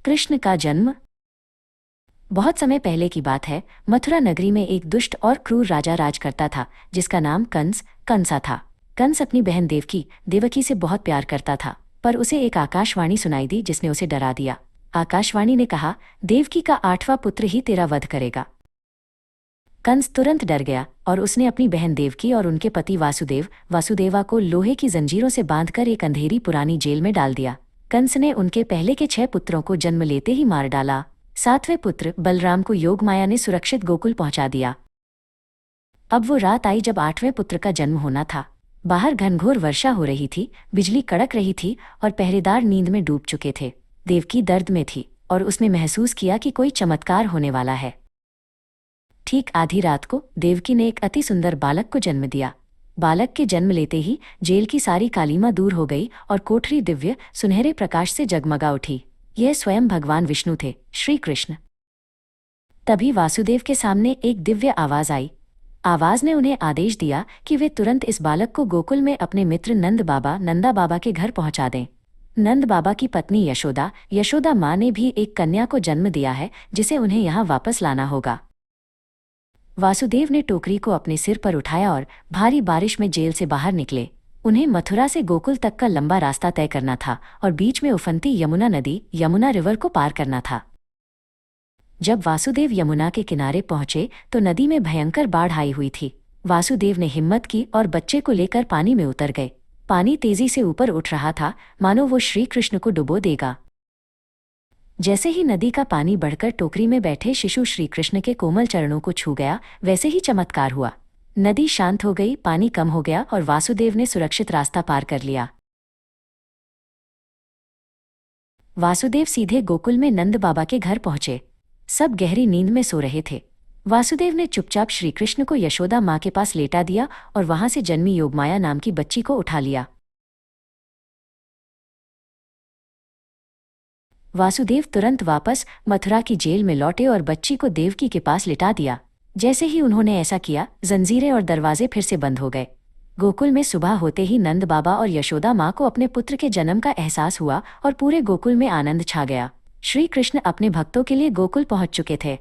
कृष्ण का जन्म। बहुत समय पहले की बात है। मथुरा नगरी में एक दुष्ट और क्रूर राजा राज करता था, जिसका नाम कंसा था। कंस अपनी बहन देवकी से बहुत प्यार करता था, पर उसे एक आकाशवाणी सुनाई दी जिसने उसे डरा दिया। आकाशवाणी ने कहा, देवकी का 8वां पुत्र ही तेरा वध करेगा। कंस तुरंत डर गया और उसने अपनी बहन देवकी और उनके पति वासुदेवा को लोहे की जंजीरों से बांधकर एक अंधेरी पुरानी जेल में डाल दिया। कंस ने उनके पहले के 6 पुत्रों को जन्म लेते ही मार डाला। 7वें पुत्र बलराम को योगमाया ने सुरक्षित गोकुल पहुंचा दिया। अब वो रात आई जब 8वें पुत्र का जन्म होना था। बाहर घनघोर वर्षा हो रही थी, बिजली कड़क रही थी और पहरेदार नींद में डूब चुके थे। देवकी दर्द में थी और उसने महसूस किया कि कोई चमत्कार होने वाला है। ठीक आधी रात को देवकी ने एक अति सुंदर बालक को जन्म दिया। बालक के जन्म लेते ही जेल की सारी कालीमा दूर हो गई और कोठरी दिव्य सुनहरे प्रकाश से जगमगा उठी। यह स्वयं भगवान विष्णु थे, श्री कृष्ण। तभी वासुदेव के सामने एक दिव्य आवाज आई। आवाज ने उन्हें आदेश दिया कि वे तुरंत इस बालक को गोकुल में अपने मित्र नंदा बाबा के घर पहुंचा दें। नंद बाबा की पत्नी यशोदा माँ ने भी एक कन्या को जन्म दिया है, जिसे उन्हें यहाँ वापस लाना होगा। वासुदेव ने टोकरी को अपने सिर पर उठाया और भारी बारिश में जेल से बाहर निकले। उन्हें मथुरा से गोकुल तक का लंबा रास्ता तय करना था और बीच में उफनती यमुना रिवर को पार करना था। जब वासुदेव यमुना के किनारे पहुंचे तो नदी में भयंकर बाढ़ आई हुई थी। वासुदेव ने हिम्मत की और बच्चे को लेकर पानी में उतर गए। पानी तेजी से ऊपर उठ रहा था, मानो वो श्री कृष्ण को डुबो देगा। जैसे ही नदी का पानी बढ़कर टोकरी में बैठे शिशु श्रीकृष्ण के कोमल चरणों को छू गया, वैसे ही चमत्कार हुआ। नदी शांत हो गई, पानी कम हो गया और वासुदेव ने सुरक्षित रास्ता पार कर लिया। वासुदेव सीधे गोकुल में नंद बाबा के घर पहुंचे। सब गहरी नींद में सो रहे थे। वासुदेव ने चुपचाप श्रीकृष्ण को यशोदा माँ के पास लेटा दिया और वहां से जन्मी योगमाया नाम की बच्ची को उठा लिया। वासुदेव तुरंत वापस मथुरा की जेल में लौटे और बच्ची को देवकी के पास लिटा दिया। जैसे ही उन्होंने ऐसा किया, जंजीरें और दरवाजे फिर से बंद हो गए। गोकुल में सुबह होते ही नंद बाबा और यशोदा माँ को अपने पुत्र के जन्म का एहसास हुआ और पूरे गोकुल में आनंद छा गया। श्री कृष्ण अपने भक्तों के लिए गोकुल पहुंच चुके थे।